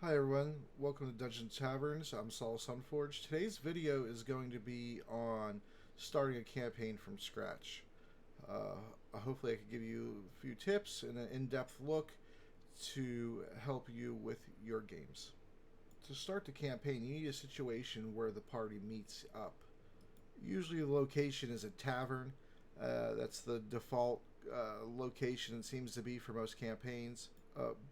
Hi everyone, welcome to Dungeons Taverns. I'm Saul Sunforge. Today's video is going to be on starting a campaign from scratch. Hopefully I can give you a few tips and an in-depth look to help you with your games. To start the campaign, you need a situation where the party meets up. Usually the location is a tavern. That's the default location it seems to be for most campaigns.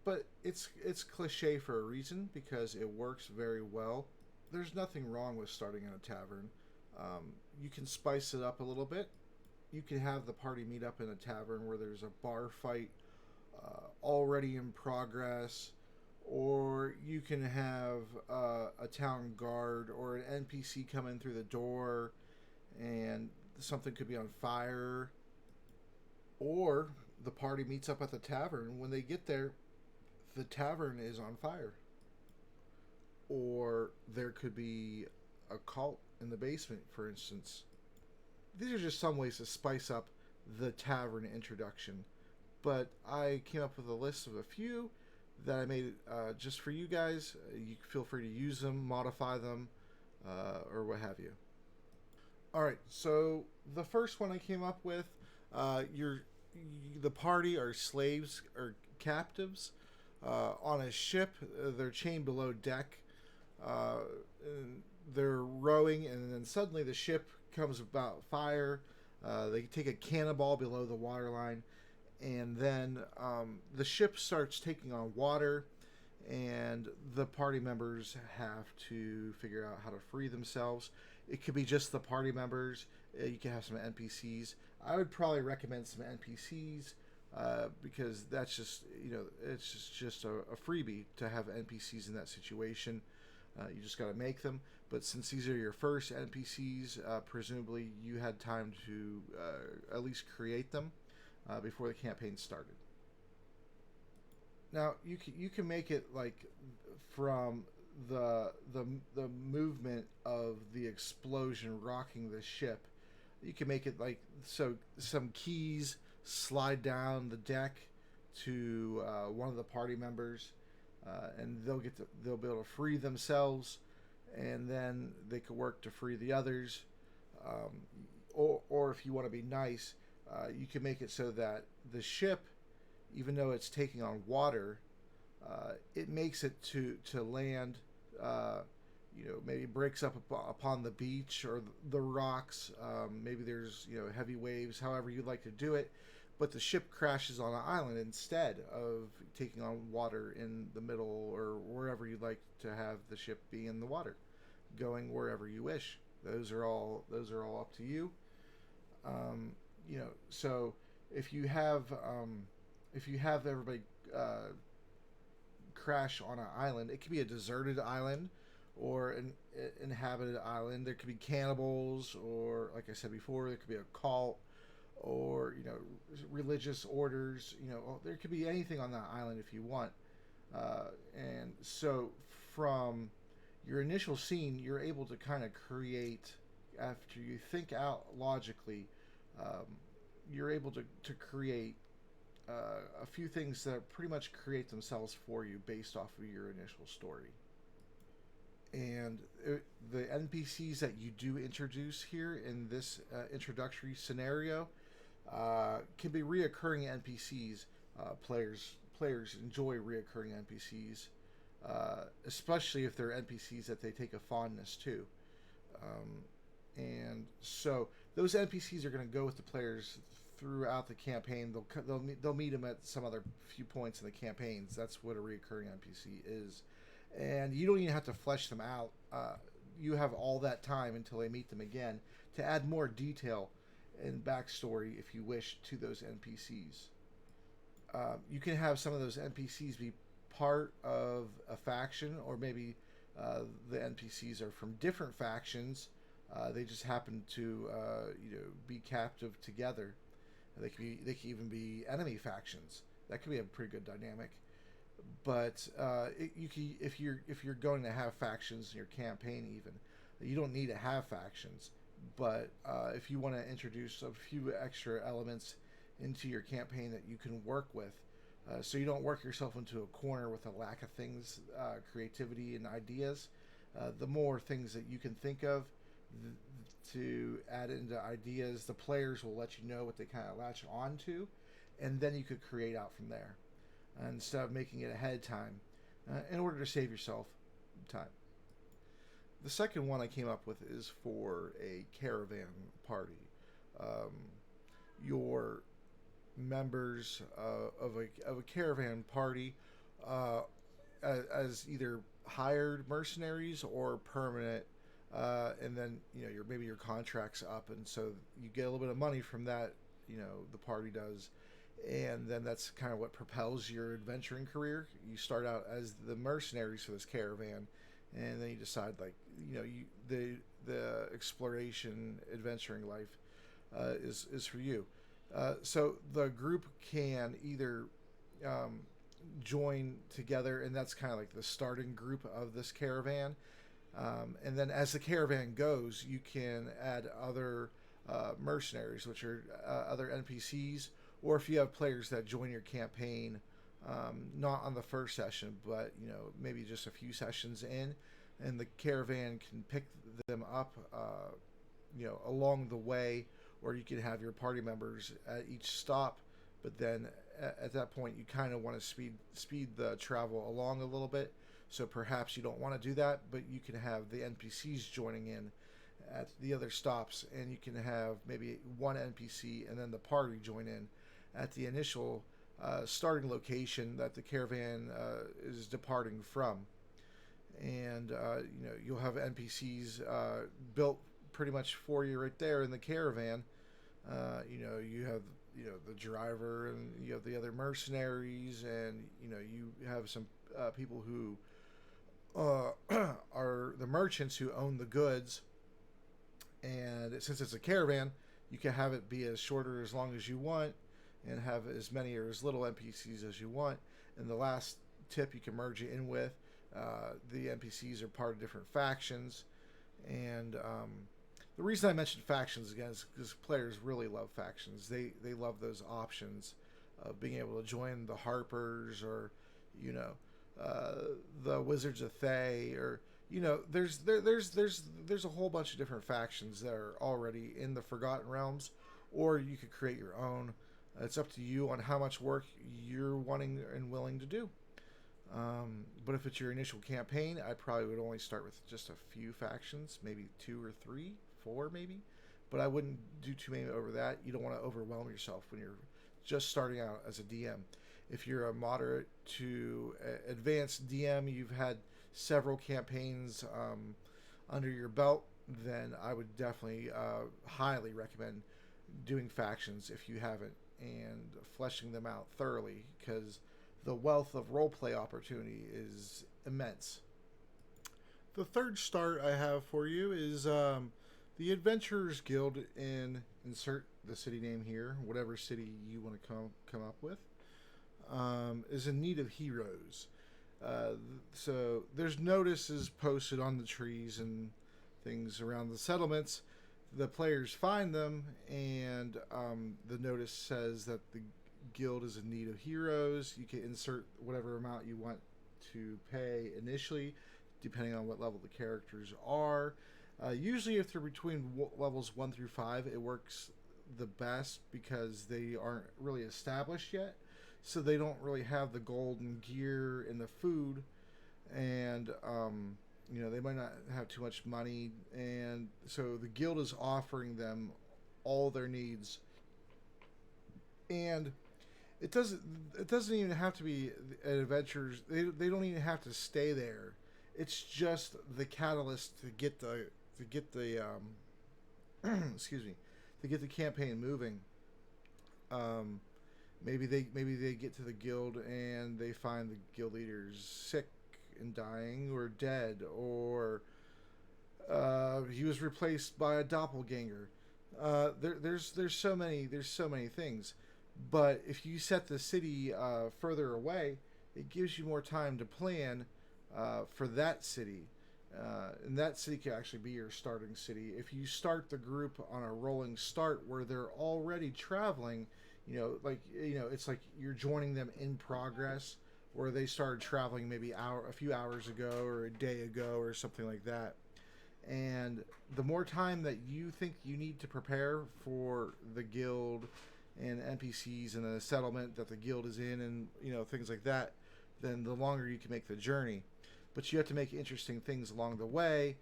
But it's cliche for a reason because it works very well. There's nothing wrong with starting in a tavern. You can spice it up a little bit. You can have the party meet up in a tavern where there's a bar fight already in progress, or you can have a town guard or an NPC come in through the door and something could be on fire, or the party meets up at the tavern. When they get there, the tavern is on fire. Or there could be a cult in the basement, for instance. These are just some ways to spice up the tavern introduction. But I came up with a list of a few that I made just for you guys. You feel free to use them, modify them, or what have you. All right, so the first one I came up with, the party are slaves or captives on a ship. They're chained below deck. Uh, and they're rowing, and then suddenly the ship comes about fire. They take a cannonball below the waterline, and then the ship starts taking on water, and the party members have to figure out how to free themselves. It could be just the party members. You can have some NPCs. I would probably recommend some NPCs because that's just it's just a freebie to have NPCs in that situation. You just got to make them. But since these are your first NPCs, presumably you had time to at least create them before the campaign started. Now you can make it like from the movement of the explosion rocking the ship. You can make it like so some keys slide down the deck to one of the party members, and they'll be able to free themselves, and then they could work to free the others. Um, or if you want to be nice, you can make it so that the ship, even though it's taking on water, it makes it to land. Maybe breaks up upon the beach or the rocks. Maybe there's heavy waves. However you'd like to do it, but the ship crashes on an island instead of taking on water in the middle or wherever you'd like to have the ship be in the water, going wherever you wish. Those are all up to you. So if you have everybody crash on an island, it could be a deserted island or an inhabited island. There could be cannibals, or like I said before, there could be a cult, or religious orders. There could be anything on that island if you want. And so from your initial scene, you're able to kind of create, after you think out logically, um, you're able to create a few things that pretty much create themselves for you based off of your initial story. And the NPCs that you do introduce here in this introductory scenario can be reoccurring NPCs. Players enjoy reoccurring NPCs, especially if they're NPCs that they take a fondness to. Um, and so those NPCs are going to go with the players throughout the campaign. They'll meet them at some other few points in the campaigns. That's what a recurring NPC is, and you don't even have to flesh them out. You have all that time until they meet them again to add more detail and backstory, if you wish, to those NPCs. You can have some of those NPCs be part of a faction, or maybe the NPCs are from different factions. They just happen to be captive together. They can even be enemy factions. That could be a pretty good dynamic. But if you're going to have factions in your campaign, even you don't need to have factions. But if you want to introduce a few extra elements into your campaign that you can work with, so you don't work yourself into a corner with a lack of things, creativity, and ideas. The more things that you can think of to add into ideas, the players will let you know what they kind of latch onto, and then you could create out from there instead of making it ahead of time in order to save yourself time. The second one I came up with is for a caravan party. Um, your members of a caravan party uh, as either hired mercenaries or permanent, and then maybe your contract's up, and so you get a little bit of money from that. The party does, and then that's kind of what propels your adventuring career. You start out as the mercenaries for this caravan, and then you decide the exploration adventuring life is for you. So the group can either join together, and that's kind of like the starting group of this caravan. And then as the caravan goes, you can add other mercenaries, which are other NPCs, or if you have players that join your campaign, not on the first session, but maybe just a few sessions in, and the caravan can pick them up, along the way, or you can have your party members at each stop. But then at that point, you kind of want to speed the travel along a little bit. So perhaps you don't want to do that, but you can have the NPCs joining in at the other stops, and you can have maybe one NPC and then the party join in at the initial starting location that the caravan is departing from. And you'll have NPCs built pretty much for you right there in the caravan. You have the driver, and you have the other mercenaries, and you have some people who are the merchants who own the goods. And since it's a caravan, you can have it be as short or as long as you want, and have as many or as little NPCs as you want. And the last tip you can merge it in with, the NPCs are part of different factions. And the reason I mentioned factions again is because players really love factions. They love those options of being able to join the Harpers, or the Wizards of Thay, or there's a whole bunch of different factions that are already in the Forgotten Realms, or you could create your own. It's up to you on how much work you're wanting and willing to do. But if it's your initial campaign, I probably would only start with just a few factions, maybe 2 or 3, 4 maybe. But I wouldn't do too many over that. You don't want to overwhelm yourself when you're just starting out as a DM. If you're a moderate to advanced DM, you've had several campaigns under your belt, then I would definitely highly recommend doing factions if you haven't, and fleshing them out thoroughly, because the wealth of roleplay opportunity is immense. The third start I have for you is the Adventurers Guild in, insert the city name here, whatever city you want to come up with, is in need of heroes. So there's notices posted on the trees and things around the settlements. The players find them, and the notice says that the guild is in need of heroes. You can insert whatever amount you want to pay initially, depending on what level the characters are. Usually if they're between levels 1 through 5, it works the best because they aren't really established yet, so they don't really have the gold and gear and the food, and they might not have too much money, and so the guild is offering them all their needs. And it doesn't even have to be adventures. They don't even have to stay there. It's just the catalyst to get the excuse me, to get the campaign moving. Maybe they get to the guild and they find the guild leader's sick and dying, or dead, or he was replaced by a doppelganger. There's so many things. But if you set the city further away, it gives you more time to plan for that city. And that city can actually be your starting city. If you start the group on a rolling start where they're already traveling, It's like you're joining them in progress, where they started traveling maybe a few hours ago or a day ago or something like that. And the more time that you think you need to prepare for the guild and NPCs and the settlement that the guild is in, and things like that, then the longer you can make the journey. But you have to make interesting things along the way.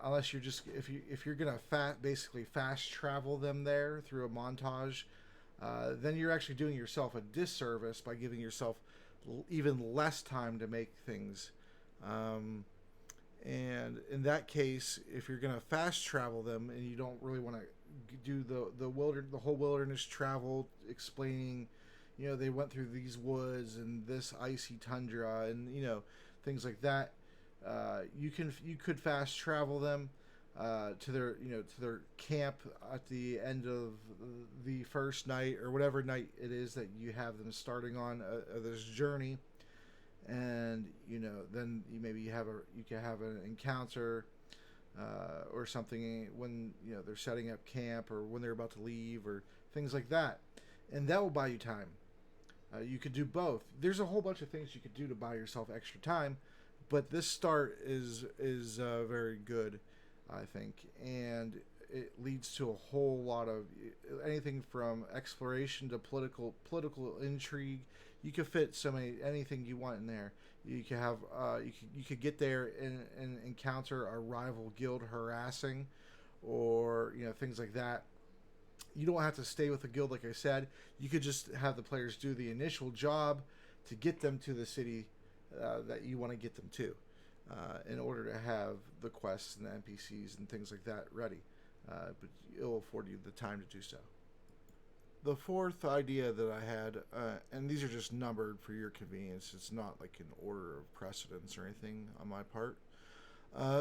Unless you're just if you're gonna basically fast travel them there through a montage, then you're actually doing yourself a disservice by giving yourself even less time to make things. And in that case, if you're gonna fast travel them and you don't really want to do the whole wilderness travel, explaining, they went through these woods and this icy tundra and things like that, you could fast travel them to their camp at the end of the first night or whatever night it is that you have them starting on this journey. And then you can have an encounter or something when they're setting up camp or when they're about to leave or things like that, and that will buy you time. You could do both. There's a whole bunch of things you could do to buy yourself extra time, but this start is very good, I think, and it leads to a whole lot of anything from exploration to political intrigue. You could fit anything you want in there. You could have you could get there and encounter a rival guild harassing, or things like that. You don't have to stay with the guild, like I said. You could just have the players do the initial job to get them to the city that you want to get them to, in order to have the quests and the NPCs and things like that ready. But it'll afford you the time to do so. The fourth idea that I had, and these are just numbered for your convenience, it's not like in order of precedence or anything on my part.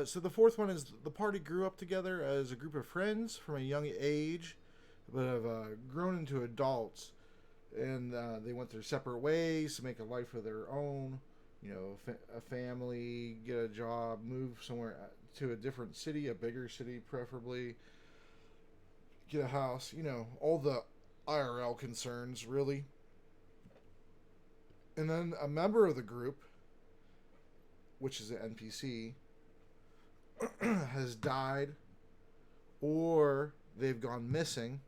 So the fourth one is the party grew up together as a group of friends from a young age, but have grown into adults, and they went their separate ways to make a life of their own. A family, get a job, move somewhere to a different city, a bigger city preferably, get a house, all the IRL concerns, really. And then a member of the group, which is an NPC, has died or they've gone missing,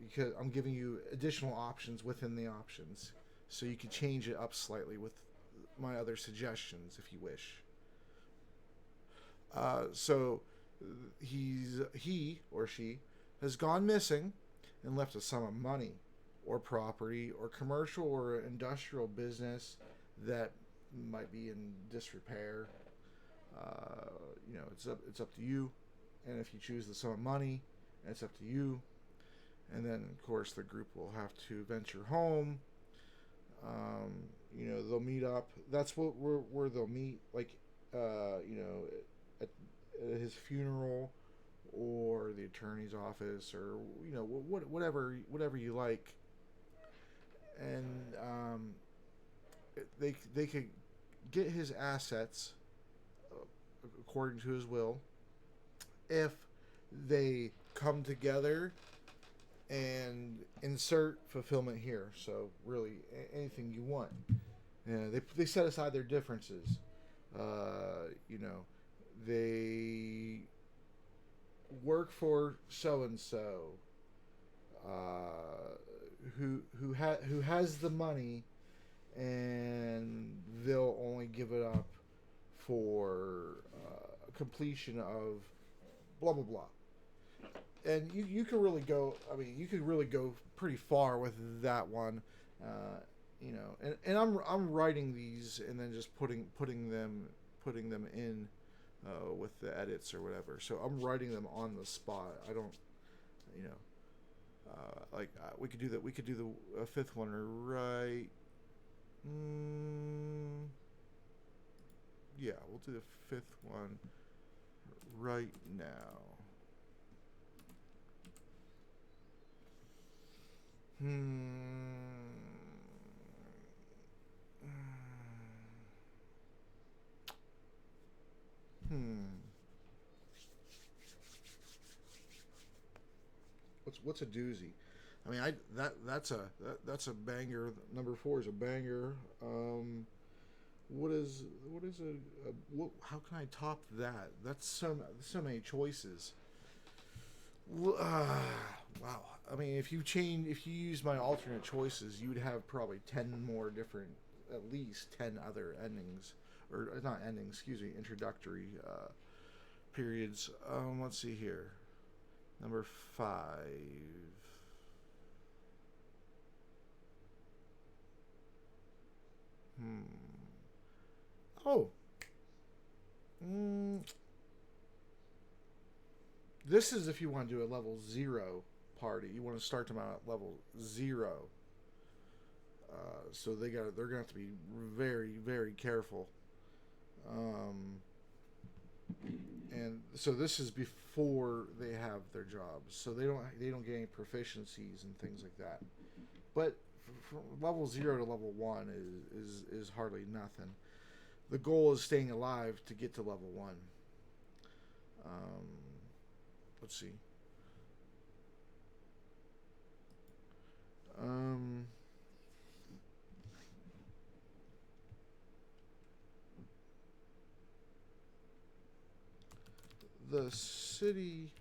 because I'm giving you additional options within the options, so you can change it up slightly with my other suggestions if you wish. So he or she has gone missing and left a sum of money or property or commercial or industrial business that might be in disrepair. It's up to you, and if you choose the sum of money, it's up to you. And then, of course, the group will have to venture home. They'll meet up. That's where they'll meet, like, at his funeral or the attorney's office, or whatever you like. And they could get his assets according to his will if they come together and insert fulfillment here. So really, anything you want. They set aside their differences. They work for so and so, who has the money, and they'll only give it up for completion of blah blah blah. And you can really go. I mean, you could really go pretty far with that one. And I'm writing these and then just putting them in with the edits or whatever. So I'm writing them on the spot. I don't, we could do that. We could do the fifth one right. Yeah, we'll do the fifth one right now. What's a doozy? I mean, that's a banger. Number 4 is a banger. What is a what? How can I top that? That's so many choices. Wow. I mean, if you use my alternate choices, you'd have probably 10 more different, at least 10 other endings, or not endings. Excuse me, introductory periods. Let's see here. Number 5. Hmm. Oh. Mm, this is if you want to do a level 0 party. You want to start them out at level 0. So they're gonna have to be very very careful. Um, and so this is before they have their jobs, so they don't get any proficiencies and things like that. But from level 0 to level 1 is hardly nothing. The goal is staying alive to get to level 1. Um, let's see. Um, the city,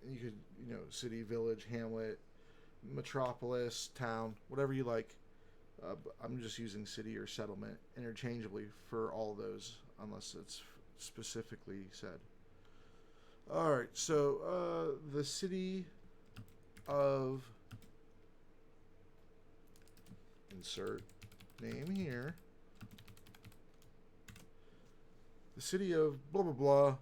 you could, city, village, hamlet, metropolis, town, whatever you like. I'm just using city or settlement interchangeably for all those, unless it's specifically said. All right, so the city of, insert name here. The city of blah blah blah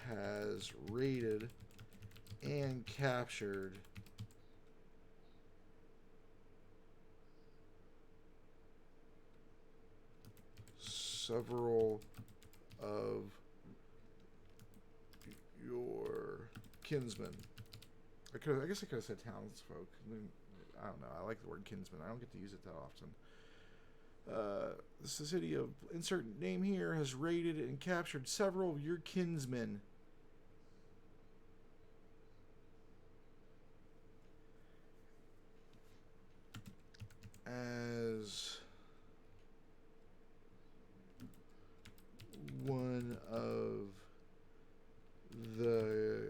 has raided and captured several of your kinsmen. I guess I could have said townsfolk. I don't know. I like the word kinsman. I don't get to use it that often. The city of insert name here has raided and captured several of your kinsmen. As one of the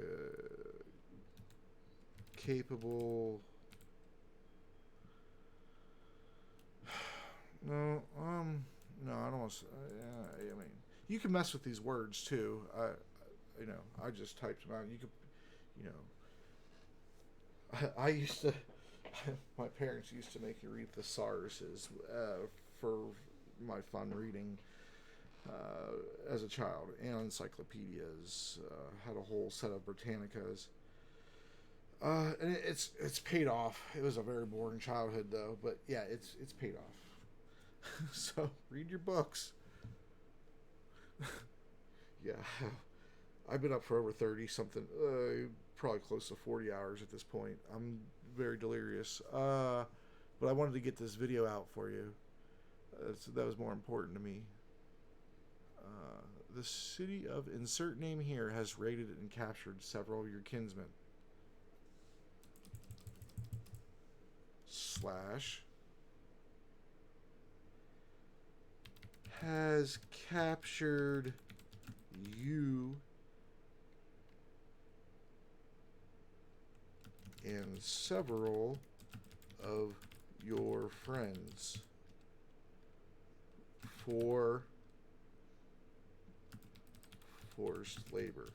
capable no I don't want to I mean, you can mess with these words too. I just typed them out. You could, you know, I used to my parents used to make me read thesauruses for my fun reading as a child, and encyclopedias. Had a whole set of Britannicas. And it's paid off. It was a very boring childhood though, but yeah, it's paid off. So read your books. Yeah, I've been up for over 30 something, probably close to 40 hours at this point. I'm very delirious. But I wanted to get this video out for you. So that was more important to me. The city of insert name here has raided and captured several of your kinsmen. Slash has captured you and several of your friends for forced labor.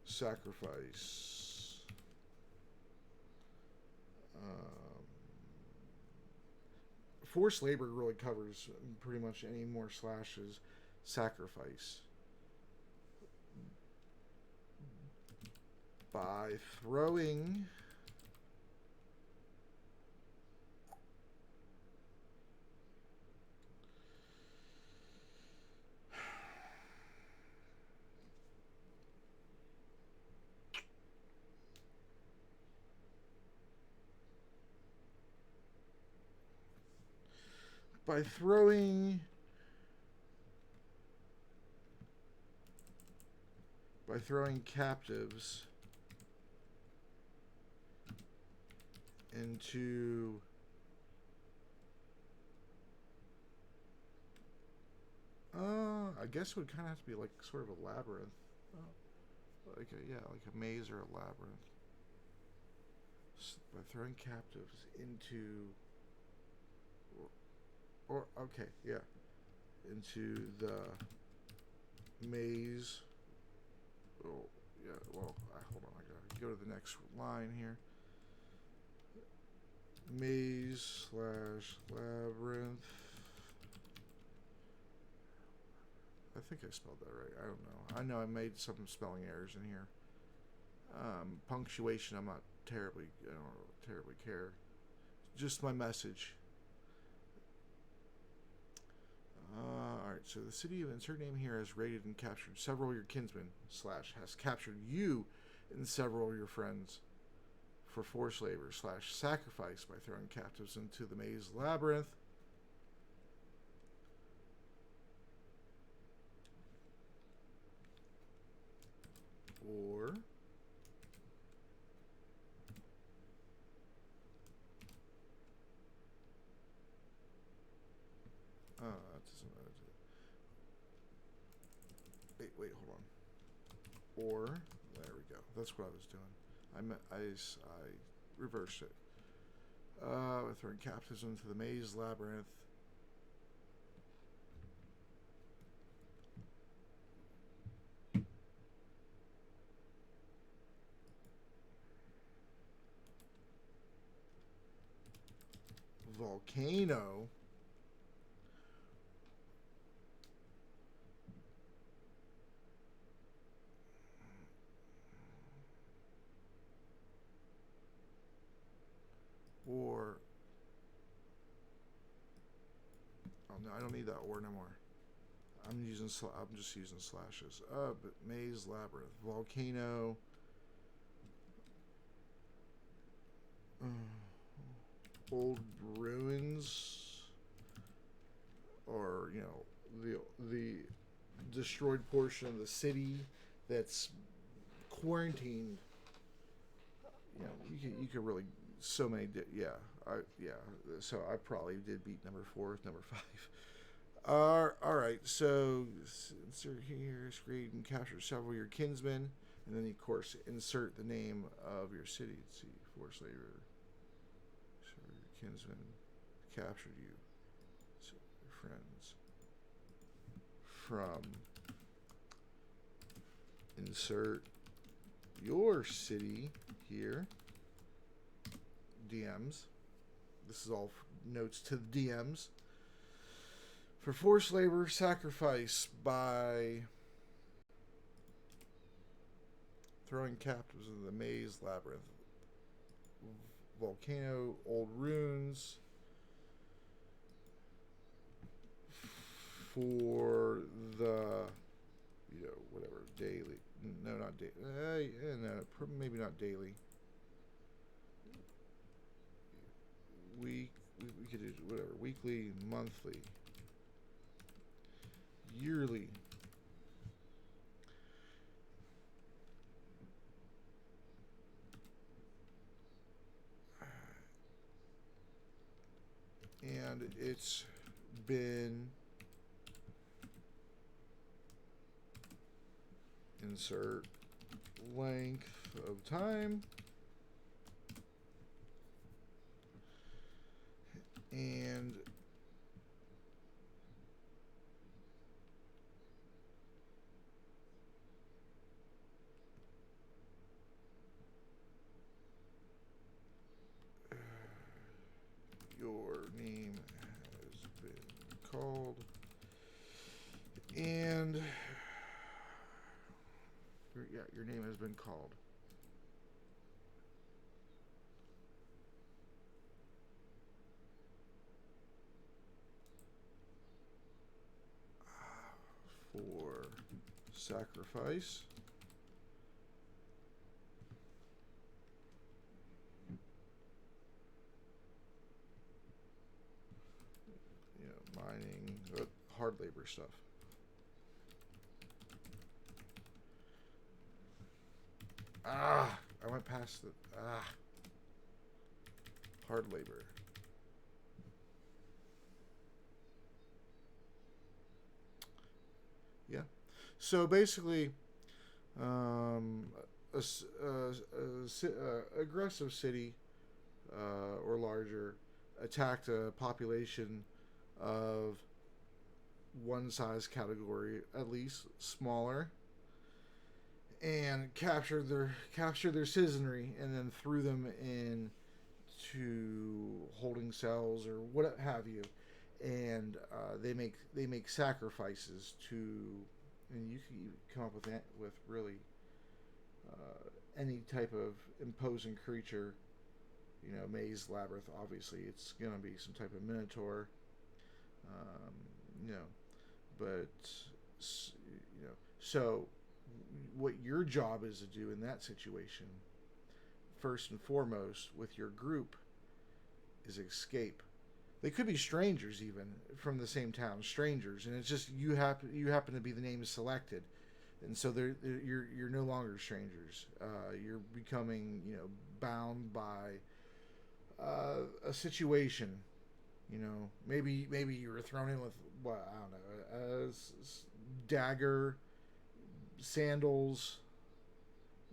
Sacrifice. Forced labor really covers pretty much any more slashes. Sacrifice. By throwing by throwing captives into I guess it would kind of have to be like sort of a labyrinth, like a maze or a labyrinth. By throwing captives into, or okay, yeah, into the maze. Oh, yeah. Well, hold on. I gotta go to the next line here. Maze / labyrinth. I think I spelled that right. I don't know. I know I made some spelling errors in here. Punctuation, I don't terribly care. Just my message. Alright, so the city of insert name here has raided and captured several of your kinsmen, / has captured you and several of your friends for forced labor / sacrifice by throwing captives into the maze labyrinth. Or that doesn't matter. Wait, hold on. Or there we go. That's what I was doing. I reversed it. We're throwing captives into the maze labyrinth. Volcano. Or no, I don't need that or no more. I'm just using slashes. But maze labyrinth, volcano. Old ruins, or the destroyed portion of the city that's quarantined. You could really so many. So I probably did beat number 4 with number 5. All right. So insert here, screen and capture several of your kinsmen, and then of course insert the name of your city. Let's see, forced labor. So your kinsmen captured you. So your friends from insert your city here. DMs. This is all notes to the DMs. For forced labor, sacrifice by throwing captives into the maze labyrinth, volcano, old ruins, for the whatever daily. No, not daily. No, maybe not daily. We could do whatever, weekly, monthly, yearly. And it's been insert length of time and your name has been called, and your name has been called. For sacrifice. labor stuff. I went past the hard labor. Yeah. So basically, um, aggressive city or larger attacked a population of one size category, at least smaller, and captured their citizenry, and then threw them into holding cells or what have you, and they make sacrifices to, and you can come up with that with really any type of imposing creature. You know, maze labyrinth. Obviously, it's gonna be some type of minotaur. Um, you know, but you know, so what your job is to do in that situation, first and foremost, with your group, is escape. They could be strangers, even from the same town, strangers, and it's just you happen to be the name selected, and so you're no longer strangers. You're becoming, you know, bound by a situation. You know, maybe you were thrown in with what, I don't know, a dagger, sandals,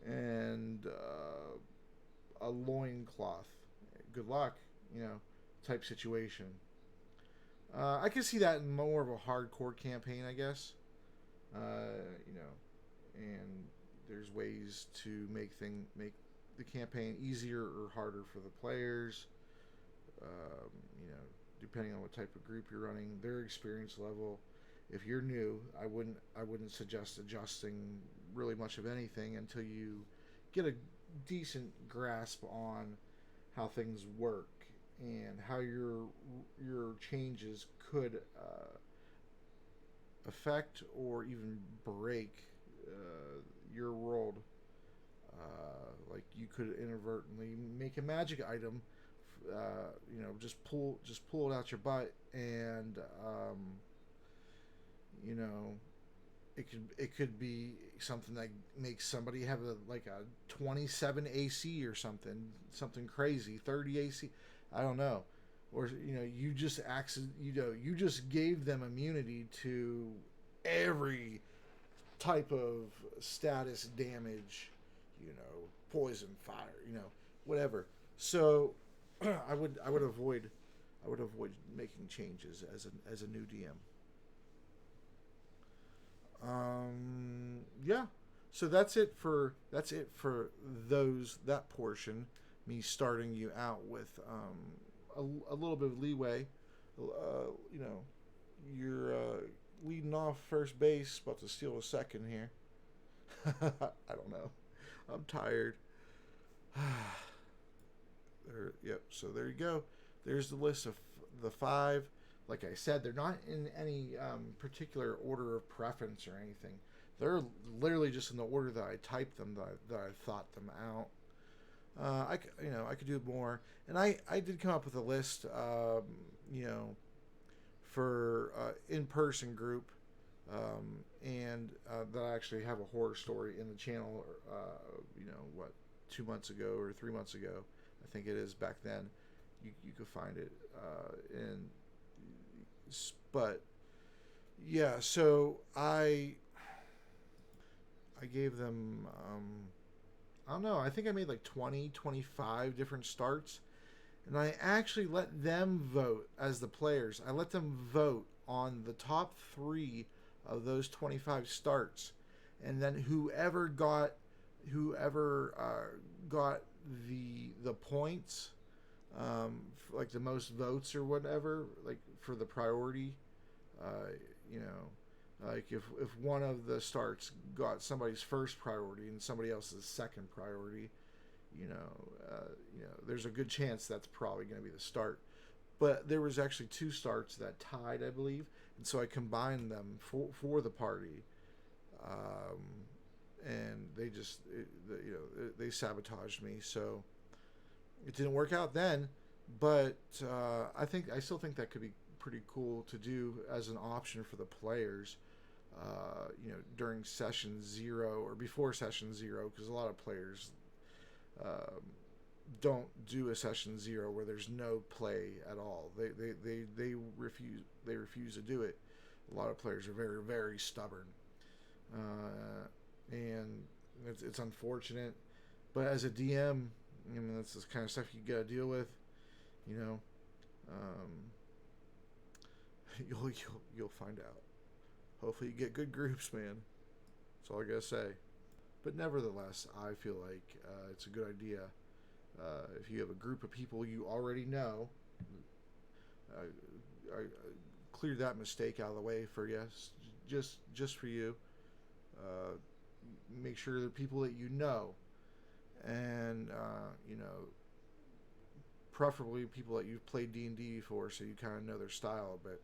and a loincloth. Good luck, you know, type situation. I can see that in more of a hardcore campaign, I guess. You know, and there's ways to make the campaign easier or harder for the players. You know, depending on what type of group you're running, their experience level. If you're new, I wouldn't suggest adjusting really much of anything until you get a decent grasp on how things work and how your changes could affect or even break your world. Like you could inadvertently make a magic item, you know, just pull it out your butt, and you know, it could be something that makes somebody have like a 27 AC or something crazy, 30 AC, I don't know, or you know, you just gave them immunity to every type of status damage, you know, poison, fire, you know, whatever. So I would avoid making changes as a new DM. Yeah. So that's it for that portion. Me starting you out with a little bit of leeway. You know, you're leading off first base, about to steal a second here. I don't know. I'm tired. Yep. So there you go. There's the list of the 5. Like I said, they're not in any particular order of preference or anything. They're literally just in the order that I typed them, that I thought them out. I could do more, and I did come up with a list, you know, for in-person group, and that I actually have a horror story in the channel. You know what, 2 months ago or 3 months ago, I think it is. Back then, you could find it, but yeah. So I gave them. I don't know. I think I made like 20, 25 different starts. And I actually let them vote as the players. I let them vote on the top 3 of those 25 starts. And then whoever got the points, like the most votes or whatever, like for the priority, you know, like if one of the starts got somebody's first priority and somebody else's second priority, you know, there's a good chance that's probably going to be the start. But there was actually 2 starts that tied, I believe, and so I combined them for the party, and they sabotaged me. So it didn't work out then, but I still think that could be pretty cool to do as an option for the players. During session 0 or before session 0, because a lot of players don't do a session 0 where there's no play at all. They refuse to do it. A lot of players are very, very stubborn, and it's unfortunate. But as a DM, that's the kind of stuff you gotta deal with. You'll find out. Hopefully you get good groups, man. That's all I gotta say. But nevertheless, I feel like it's a good idea. If you have a group of people you already know, clear that mistake out of the way for you, just for you. Make sure the people that you know, and preferably people that you've played D&D before, so you kind of know their style a bit.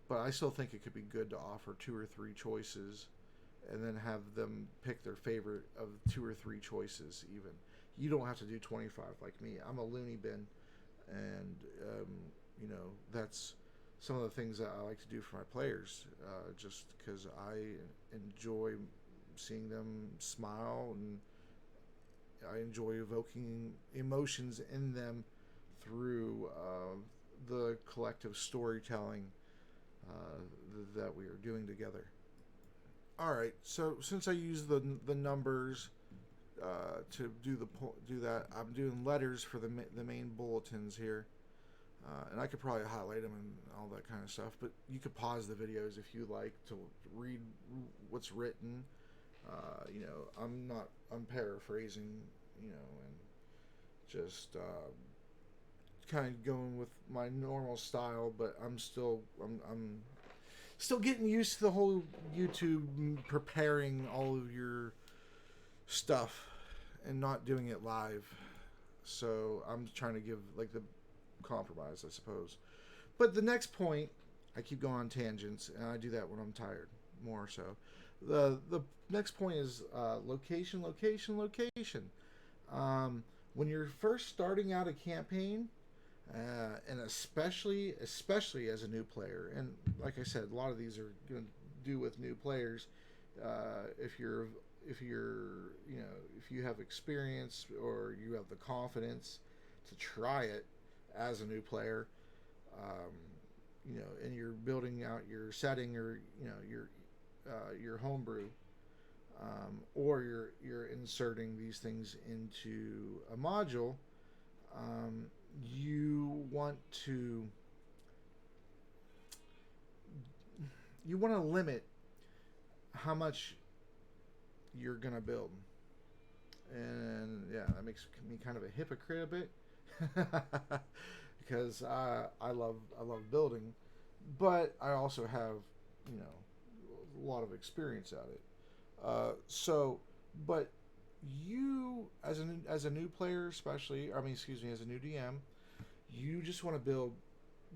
But I still think it could be good to offer 2 or 3 choices, and then have them pick their favorite of 2 or 3 choices. Even you don't have to do 25 like me. I'm a loony bin, and that's some of the things that I like to do for my players, just because I enjoy seeing them smile, and I enjoy evoking emotions in them through the collective storytelling that we are doing together. All right, so since I use the numbers to do that, I'm doing letters for the main bulletins here, and I could probably highlight them and all that kind of stuff. But you could pause the videos if you like to read what's written. I'm paraphrasing, and just kind of going with my normal style, but I'm still getting used to the whole YouTube preparing all of your stuff and not doing it live. So I'm trying to give like the compromise, I suppose. But the next point, I keep going on tangents, and I do that when I'm tired, more so. The next point is location. When you're first starting out a campaign, and especially as a new player, and like I said, a lot of these are going to do with new players. If you have experience or you have the confidence to try it as a new player, and you're building out your setting, or your homebrew, or you're inserting these things into a module. You want to limit how much you're gonna build, and yeah, that makes me kind of a hypocrite a bit, because I love building, but I also have a lot of experience at it. But you, as a new player, as a new DM, you just want to build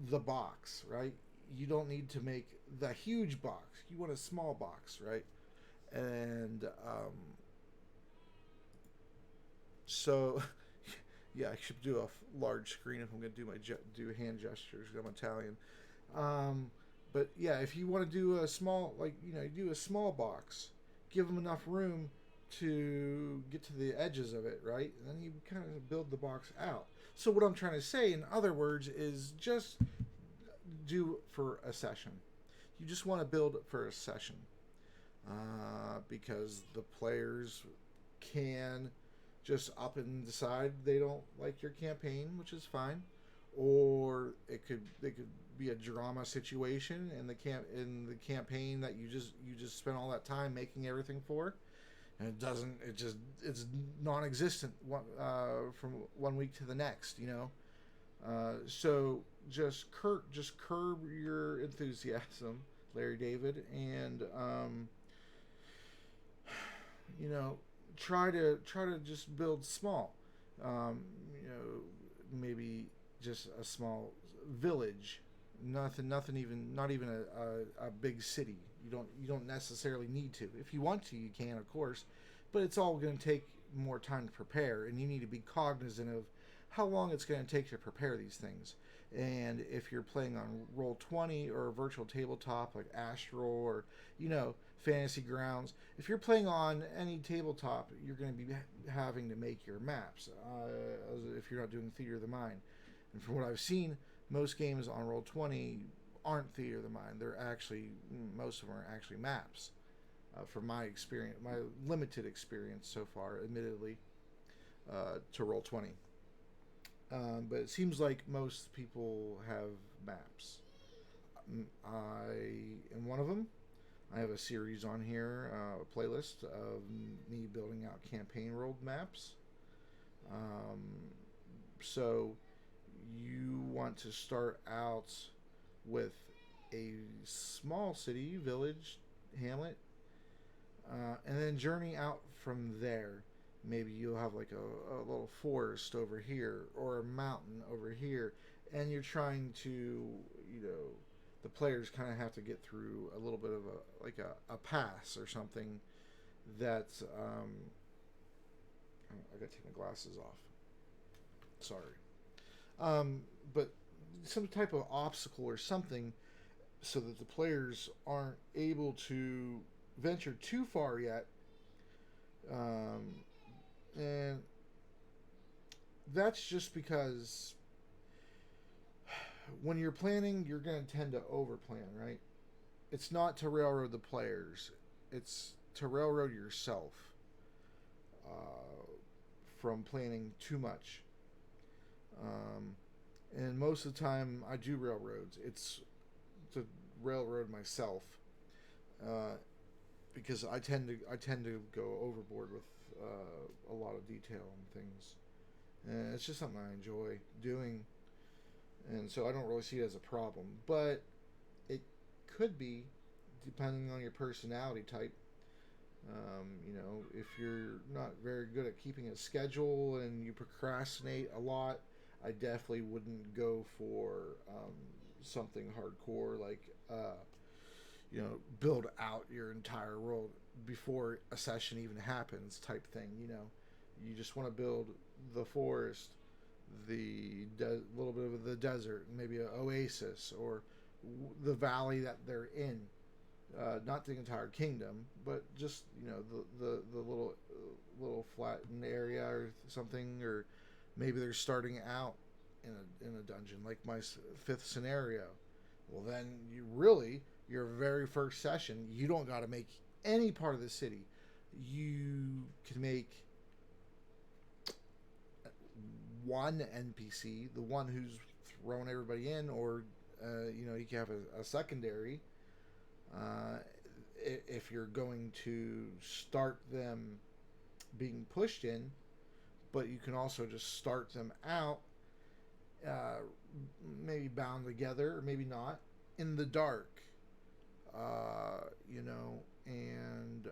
the box, right? You don't need to make the huge box. You want a small box, right? And so yeah, I should do a large screen if I'm going to do hand gestures, because I'm Italian. But yeah, if you want to do a small, do a small box, give them enough room to get to the edges of it, right? And then you kind of build the box out. So what I'm trying to say, in other words, is just do for a session. You just want to build for a session, because the players can just up and decide they don't like your campaign, which is fine, or they could be a drama situation in the campaign that you just spent all that time making everything for, and it's non-existent from one week to the next, so just curb your enthusiasm, Larry David, and try to just build small. Maybe just a small village. Not even a big city. You don't necessarily need to. If you want to, you can, of course, but it's all going to take more time to prepare, and you need to be cognizant of how long it's going to take to prepare these things. And if you're playing on Roll20 or a virtual tabletop like Astral or, Fantasy Grounds, if you're playing on any tabletop, you're going to be having to make your maps if you're not doing Theater of the Mind. And from what I've seen, most games on Roll20 aren't Theater of the Mind. Most of them are actually maps. From my experience, my limited experience so far, admittedly, to Roll20. But it seems like most people have maps. I am one of them. I have a series on here, a playlist of me building out campaign world maps. So you want to start out with a small city, village, hamlet, and then journey out from there. Maybe you'll have like a little forest over here or a mountain over here, and you're trying to, the players kind of have to get through a little bit of a pass or something that's, I gotta take my glasses off. Sorry. But some type of obstacle or something so that the players aren't able to venture too far yet. And that's just because when you're planning, you're going to tend to overplan, right? It's not to railroad the players. It's to railroad yourself from planning too much. And most of the time I do railroads. It's to railroad myself because I tend to go overboard with a lot of detail and things, and it's just something I enjoy doing, and so I don't really see it as a problem, but it could be depending on your personality type. If you're not very good at keeping a schedule and you procrastinate a lot, I definitely wouldn't go for something hardcore like build out your entire world before a session even happens type thing. You just want to build the forest, the little bit of the desert, maybe an oasis or the valley that they're in, not the entire kingdom, but just the little flattened area or something, or maybe they're starting out in a dungeon like my fifth scenario. Well, then your very first session, you don't got to make any part of the city. You can make one NPC, the one who's throwing everybody in, or you can have a secondary if you're going to start them being pushed in, but you can also just start them out, maybe bound together or maybe not, in the dark. And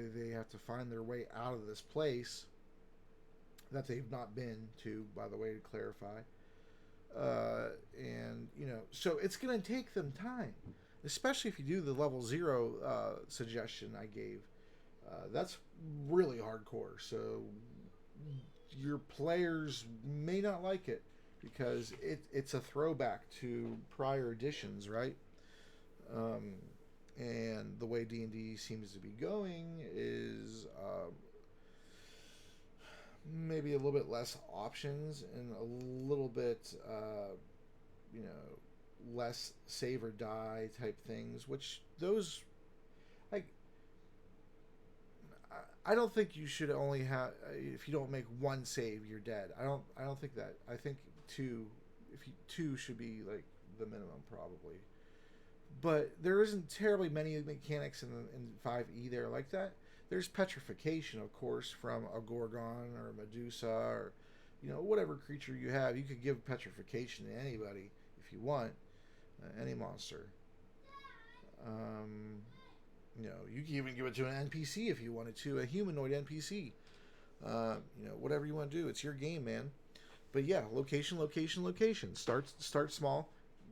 they have to find their way out of this place that they've not been to, by the way, to clarify. So it's going to take them time, especially if you do the level 0 suggestion I gave. That's really hardcore, so your players may not like it because it's a throwback to prior editions, right? And the way D&D seems to be going is maybe a little bit less options and a little bit less save or die type things, which those, like, I don't think you should only have, if you don't make one save you're dead. I don't think that. I think two should be like the minimum probably. But there isn't terribly many mechanics in 5e there like that. There's Petrification, of course, from a Gorgon or a Medusa or whatever creature you have. You could give Petrification to anybody if you want, any monster. You can even give it to an NPC if you wanted to, a humanoid NPC. Whatever you want to do. It's your game, man. But yeah, location. Start small,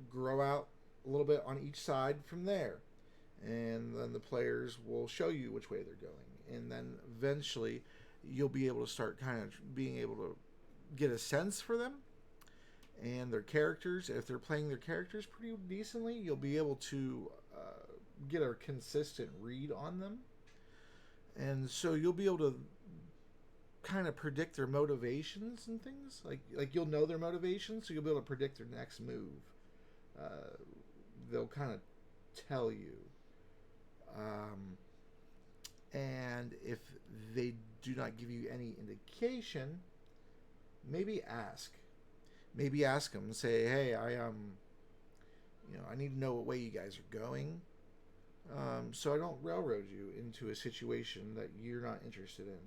grow out a little bit on each side from there, and then the players will show you which way they're going, and then eventually you'll be able to start kind of being able to get a sense for them, and their characters. If they're playing their characters pretty decently, you'll be able to get a consistent read on them, and so you'll be able to kind of predict their motivations and things. Like you'll know their motivations, so you'll be able to predict their next move. Uh, they'll kind of tell you, and if they do not give you any indication, maybe ask. Maybe ask them. Say, hey, I need to know what way you guys are going, so I don't railroad you into a situation that you're not interested in.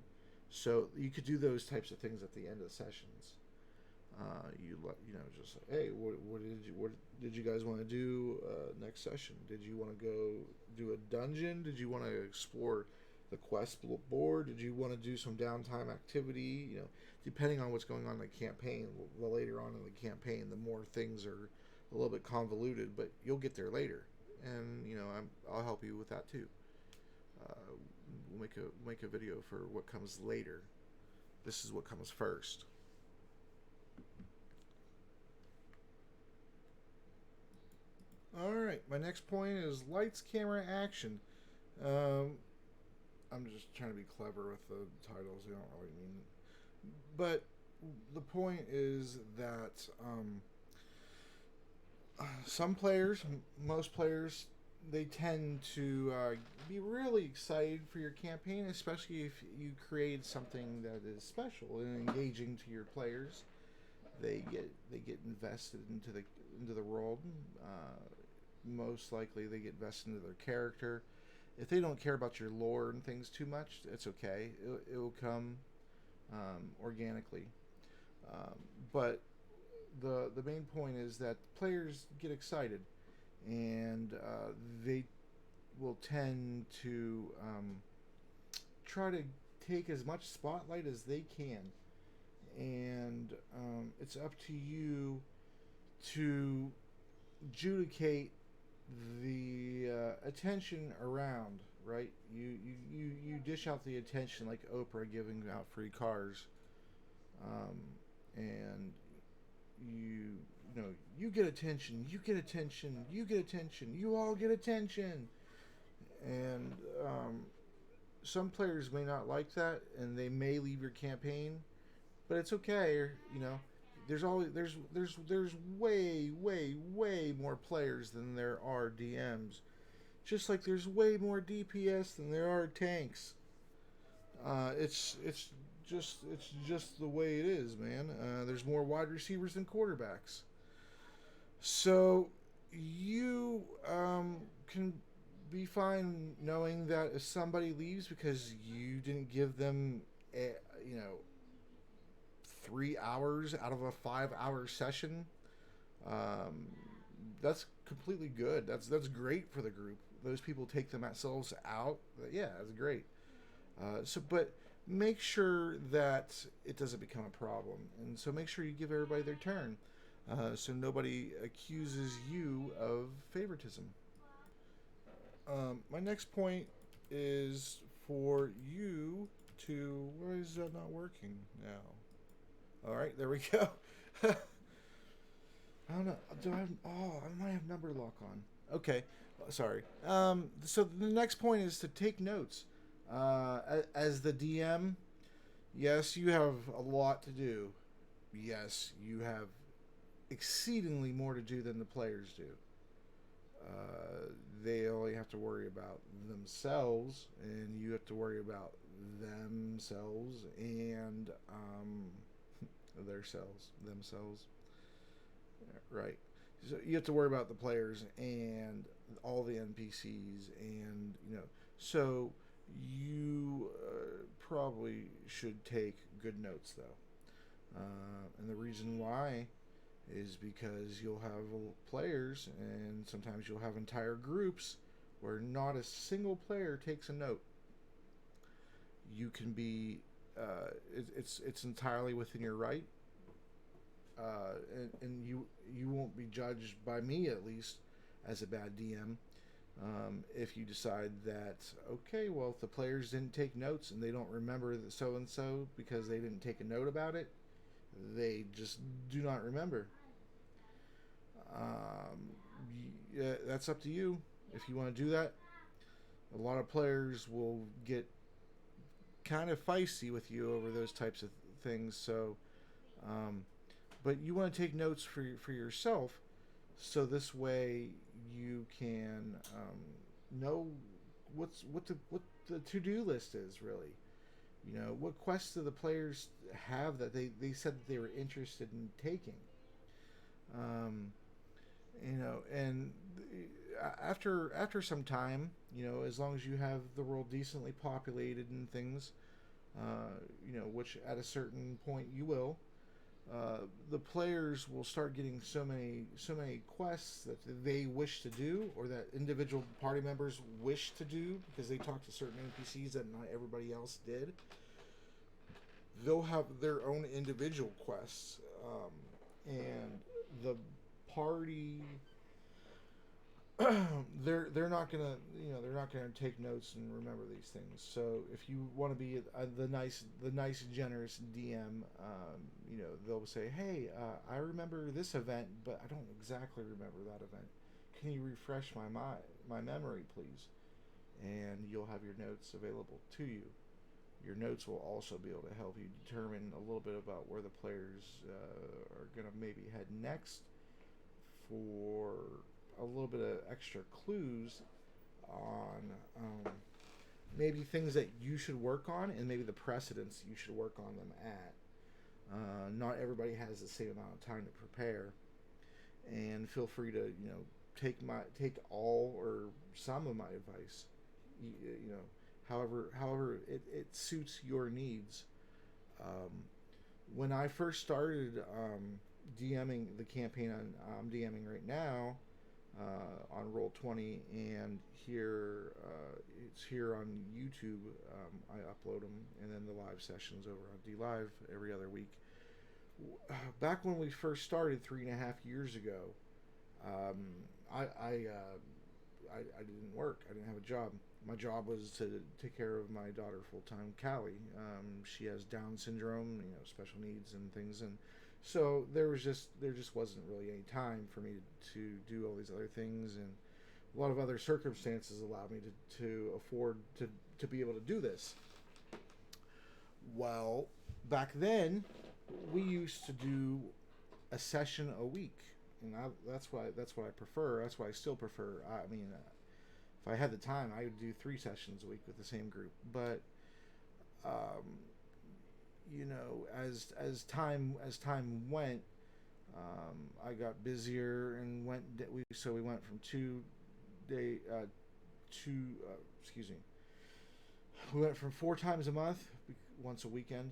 So you could do those types of things at the end of sessions. Just like, hey, what did you guys want to do next session? Did you want to go do a dungeon? Did you want to explore the quest board? Did you want to do some downtime activity? Depending on what's going on in the campaign, the later on in the campaign, the more things are a little bit convoluted, but you'll get there later, and I'll help you with that too. We'll make a video for what comes later. This is what comes first. All right, my next point is lights, camera, action. I'm just trying to be clever with the titles. They don't really mean it. But the point is that some players, most players, they tend to be really excited for your campaign, especially if you create something that is special and engaging to your players. They get invested into the world. Most likely, they get invested into their character. If they don't care about your lore and things too much, it's okay. It will come organically. But the main point is that players get excited, and they will tend to try to take as much spotlight as they can, and it's up to you to adjudicate the attention around, right? You dish out the attention like Oprah giving out free cars, and you get attention, you get attention, you get attention, you all get attention, and some players may not like that, and they may leave your campaign, but it's okay. There's way more players than there are DMs. Just like there's way more DPS than there are tanks. It's just the way it is, man. There's more wide receivers than quarterbacks. So you can be fine knowing that if somebody leaves because you didn't give them 3 hours out of a 5-hour session, that's completely good. That's great for the group. Those people take themselves out. Yeah, that's great. But make sure that it doesn't become a problem, and so make sure you give everybody their turn, so nobody accuses you of favoritism. My next point is for you to. Why is that not working now? All right, there we go. I don't know. I might have number lock on. Okay, sorry. So the next point is to take notes. As the DM, yes, you have a lot to do. Yes, you have exceedingly more to do than the players do. They only have to worry about themselves, and you have to worry about themselves and themselves. Right. So you have to worry about the players and all the NPCs, and so you probably should take good notes though. And the reason why is because you'll have players, and sometimes you'll have entire groups where not a single player takes a note. You can be it's entirely within your right, and you won't be judged by me, at least, as a bad DM, if you decide that, okay, well, if the players didn't take notes and they don't remember the so-and-so because they didn't take a note about it, they just do not remember. Yeah, that's up to you if you want to do that. A lot of players will get kind of feisty with you over those types of things. So, um, but you want to take notes for yourself, so this way you can know what the to do list is really. You know, what quests do the players have that they said that they were interested in taking. Um, you know, and after some time, you know, as long as you have the world decently populated and things, you know, which at a certain point you will, the players will start getting so many quests that they wish to do, or that individual party members wish to do because they talked to certain NPCs that not everybody else did. They'll have their own individual quests, and the party they're not gonna, they're not gonna take notes and remember these things. So if you want to be the nice generous DM, they'll say, hey, I remember this event, but I don't exactly remember that event. Can you refresh my memory, please? And you'll have your notes available to you. Your notes will also be able to help you determine a little bit about where the players are going to maybe head next, for a little bit of extra clues on maybe things that you should work on, and maybe the precedents you should work on them at. Not everybody has the same amount of time to prepare, and feel free to take all or some of my advice. However it suits your needs. Um, when I first started DMing the campaign I'm DMing right now, on Roll20, and here it's here on YouTube. I upload them, and then the live sessions over on D Live every other week. Back when we first started 3.5 years ago, um, I didn't work. I didn't have a job. My job was to take care of my daughter full time, Callie. She has Down syndrome, special needs and things, and so there just wasn't really any time for me to do all these other things, and a lot of other circumstances allowed me to afford to be able to do this. Well, back then, we used to do a session a week, and that's what I prefer. That's what I still prefer. I mean, if I had the time, I would do 3 sessions a week with the same group. But um, as time went, I got busier and we went from 2 day two excuse me we went from 4 times a month, once a weekend,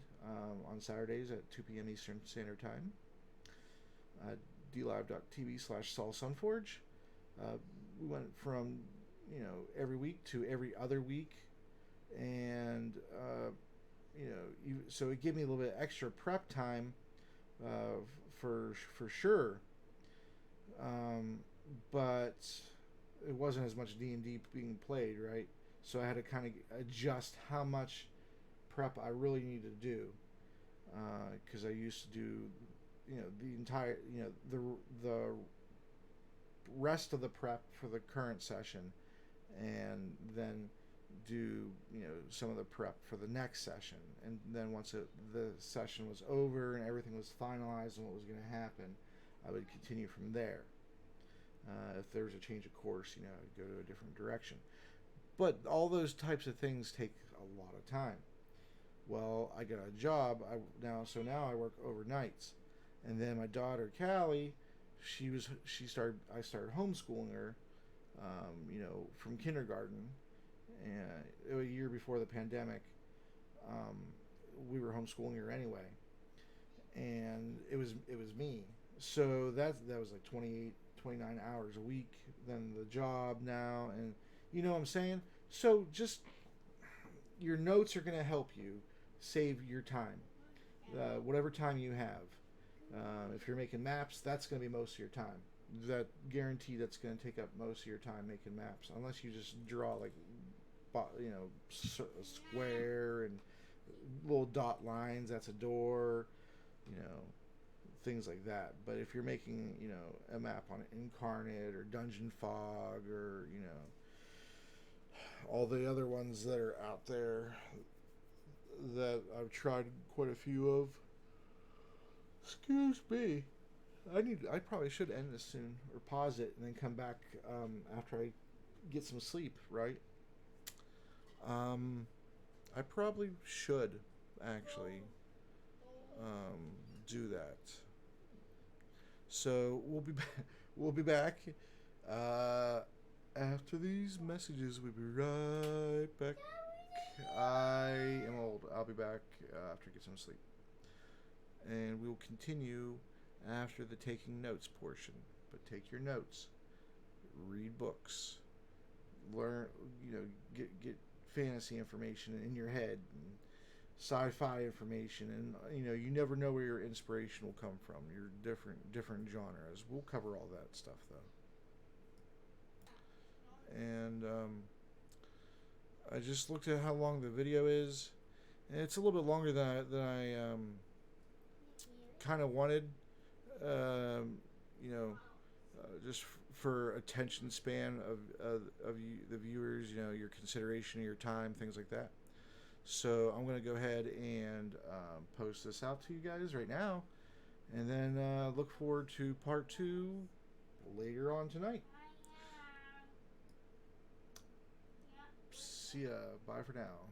on Saturdays at 2 p.m. Eastern Standard Time, dlive.tv/SaulSunforge. We went from every week to every other week, and so it gave me a little bit of extra prep time, for sure. But it wasn't as much D&D being played, right? So I had to kind of adjust how much prep I really needed to do, because I used to do the entire the rest of the prep for the current session, and then do some of the prep for the next session, and then once the session was over and everything was finalized and what was going to happen, I would continue from there. If there was a change of course, I'd go to a different direction. But all those types of things take a lot of time. Well, I got a job now I work overnights, and then my daughter Callie, I started homeschooling her, from kindergarten, and a year before the pandemic. We were homeschooling her anyway, and it was me. So that was like 28, 29 hours a week. Then the job now, and what I'm saying. So just your notes are going to help you save your time, whatever time you have. If you're making maps, that's going to be most of your time. That guarantee that's going to take up most of your time making maps, unless you just draw like a square and little dot lines. That's a door. things like that. But if you're making, you know, a map on Incarnate or Dungeon Fog or, you know, all the other ones that are out there that I've tried quite a few of. Excuse me. I probably should end this soon or pause it and then come back after I get some sleep, right? I probably should actually do that. So we'll be back after these messages. We'll be right back. I am old. I'll be back after I get some sleep, and we'll continue after the taking notes portion. But take your notes, read books, learn. You know, get fantasy information in your head, and sci-fi information, and you know, you never know where your inspiration will come from. Your different genres. We'll cover all that stuff though. And I just looked at how long the video is, and it's a little bit longer than I kind of wanted. You know, just for attention span of you, the viewers. You know, your consideration, your time, things like that. So I'm going to go ahead and post this out to you guys right now, and then look forward to part 2 later on tonight. See ya. Bye for now.